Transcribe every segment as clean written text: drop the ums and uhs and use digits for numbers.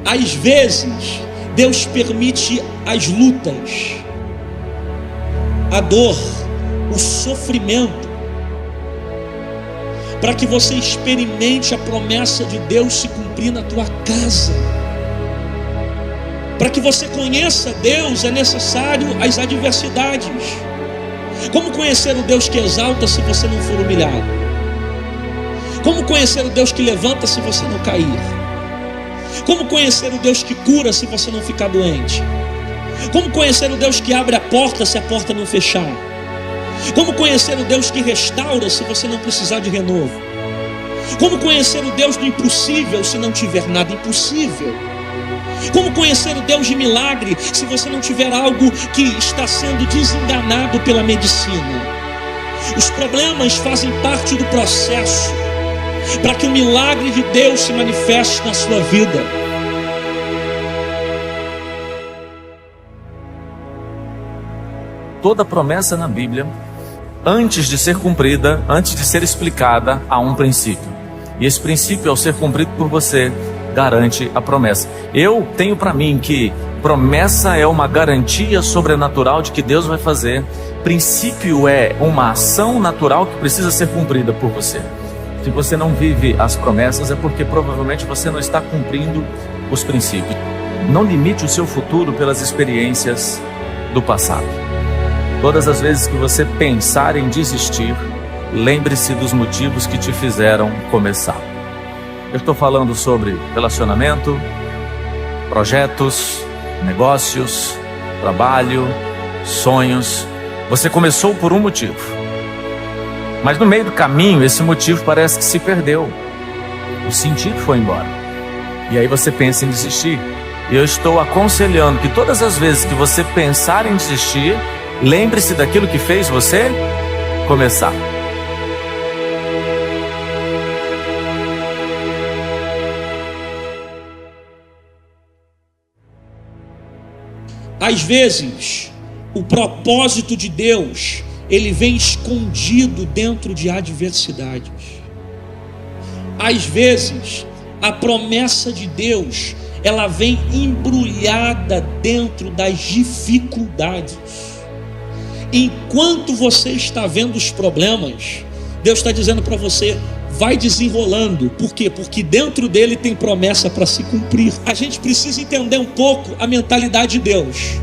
Às vezes, Deus permite as lutas, a dor, o sofrimento, para que você experimente a promessa de Deus se cumprir na tua casa. Para que você conheça Deus, é necessário as adversidades. Como conhecer o Deus que exalta se você não for humilhado? Como conhecer o Deus que levanta se você não cair? Como conhecer o Deus que cura se você não ficar doente? Como conhecer o Deus que abre a porta se a porta não fechar? Como conhecer o Deus que restaura se você não precisar de renovo? Como conhecer o Deus do impossível se não tiver nada impossível? Como conhecer o Deus de milagre se você não tiver algo que está sendo desenganado pela medicina? Os problemas fazem parte do processo para que o milagre de Deus se manifeste na sua vida. Toda promessa na Bíblia, antes de ser cumprida, antes de ser explicada, há um princípio. E esse princípio, ao ser cumprido por você, garante a promessa. Eu tenho para mim que promessa é uma garantia sobrenatural de que Deus vai fazer. Princípio é uma ação natural que precisa ser cumprida por você. Se você não vive as promessas, é porque provavelmente você não está cumprindo os princípios. Não limite o seu futuro pelas experiências do passado. Todas as vezes que você pensar em desistir, lembre-se dos motivos que te fizeram começar. Eu estou falando sobre relacionamento, projetos, negócios, trabalho, sonhos. Você começou por um motivo, mas no meio do caminho esse motivo parece que se perdeu. O sentido foi embora. E aí você pensa em desistir. E eu estou aconselhando que todas as vezes que você pensar em desistir, lembre-se daquilo que fez você começar. Às vezes, o propósito de Deus, ele vem escondido dentro de adversidades. Às vezes, a promessa de Deus, ela vem embrulhada dentro das dificuldades. Enquanto você está vendo os problemas, Deus está dizendo para você: vai desenrolando. Por quê? Porque dentro dele tem promessa para se cumprir. A gente precisa entender um pouco a mentalidade de Deus.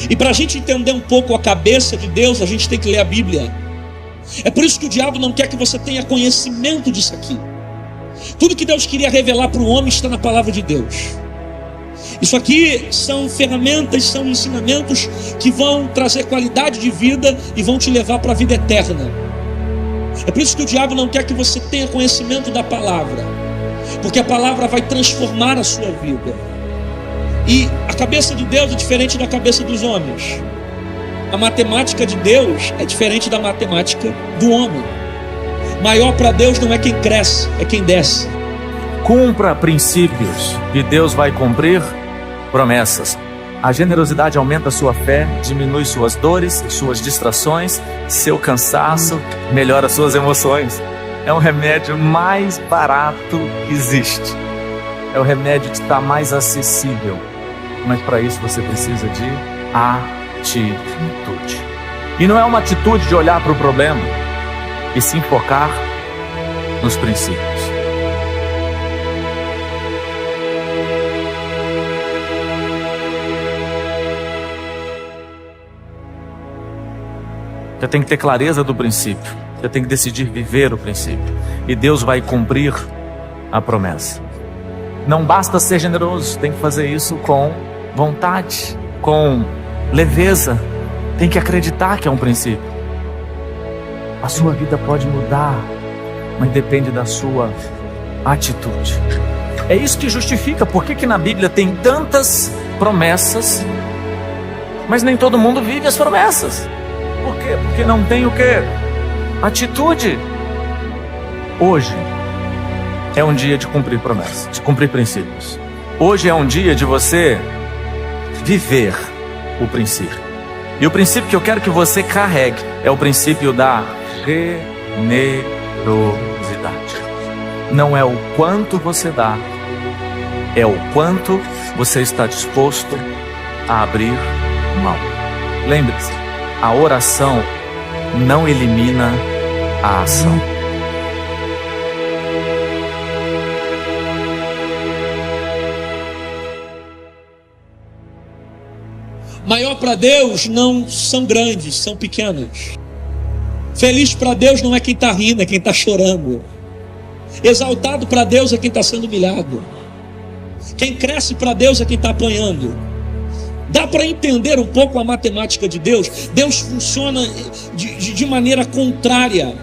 E para a gente entender um pouco a cabeça de Deus, a gente tem que ler a Bíblia. É por isso que o diabo não quer que você tenha conhecimento disso aqui. Tudo que Deus queria revelar para o homem está na palavra de Deus. Isso aqui são ferramentas, são ensinamentos que vão trazer qualidade de vida e vão te levar para a vida eterna. É por isso que o diabo não quer que você tenha conhecimento da palavra, porque a palavra vai transformar a sua vida. E a cabeça de Deus é diferente da cabeça dos homens. A matemática de Deus é diferente da matemática do homem. Maior para Deus não é quem cresce, é quem desce. Cumpra princípios e Deus vai cumprir promessas. A generosidade aumenta a sua fé, diminui suas dores, suas distrações, seu cansaço, melhora suas emoções. É o remédio mais barato que existe. É o remédio que está mais acessível. Mas para isso você precisa de atitude. E não é uma atitude de olhar para o problema, e sim focar nos princípios. Você tem que ter clareza do princípio. Você tem que decidir viver o princípio. E Deus vai cumprir a promessa. Não basta ser generoso, tem que fazer isso com vontade, com leveza. Tem que acreditar que é um princípio. A sua vida pode mudar, mas depende da sua atitude. É isso que justifica por que na Bíblia tem tantas promessas, mas nem todo mundo vive as promessas. Por quê? Porque não tem o quê? Atitude. Hoje é um dia de cumprir promessas, de cumprir princípios. Hoje é um dia de você viver o princípio. E o princípio que eu quero que você carregue é o princípio da generosidade. Não é o quanto você dá, é o quanto você está disposto a abrir mão. Lembre-se, a oração não elimina a ação. Maior para Deus não são grandes, são pequenos. Feliz para Deus não é quem está rindo, é quem está chorando. Exaltado para Deus é quem está sendo humilhado. Quem cresce para Deus é quem está apanhando. Dá para entender um pouco a matemática de Deus. Deus funciona de maneira contrária.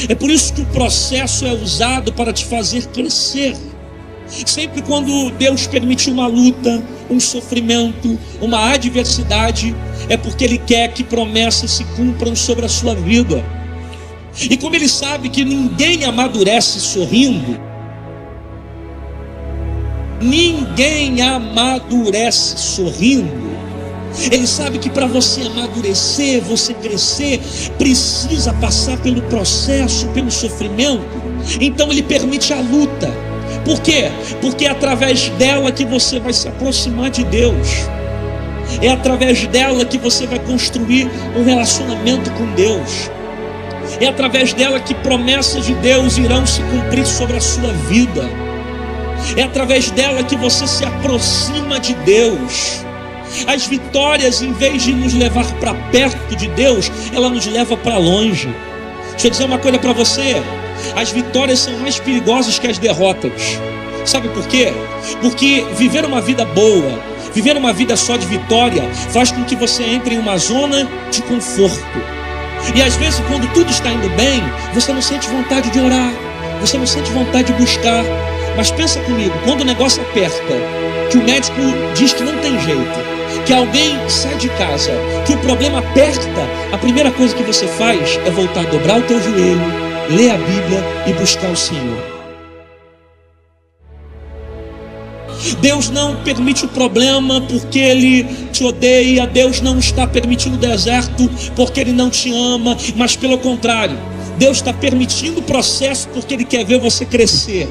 É por isso que o processo é usado para te fazer crescer. Sempre quando Deus permite uma luta, um sofrimento, uma adversidade, é porque Ele quer que promessas se cumpram sobre a sua vida. E como Ele sabe que ninguém amadurece sorrindo, Ele sabe que para você amadurecer, você crescer, precisa passar pelo processo, pelo sofrimento. Então Ele permite a luta. Por quê? Porque é através dela que você vai se aproximar de Deus. É através dela que você vai construir um relacionamento com Deus. É através dela que promessas de Deus irão se cumprir sobre a sua vida. É através dela que você se aproxima de Deus. As vitórias, em vez de nos levar para perto de Deus, ela nos leva para longe. Deixa eu dizer uma coisa para você: as vitórias são mais perigosas que as derrotas. Sabe por quê? Porque viver uma vida boa, viver uma vida só de vitória, faz com que você entre em uma zona de conforto. E às vezes, quando tudo está indo bem, você não sente vontade de orar, você não sente vontade de buscar. Mas pensa comigo, quando o negócio aperta, que o médico diz que não tem jeito, que alguém sai de casa, que o problema aperta, a primeira coisa que você faz é voltar a dobrar o teu joelho, ler a Bíblia e buscar o Senhor. Deus não permite o problema porque Ele te odeia. Deus não está permitindo o deserto porque Ele não te ama, mas pelo contrário, Deus está permitindo o processo porque Ele quer ver você crescer.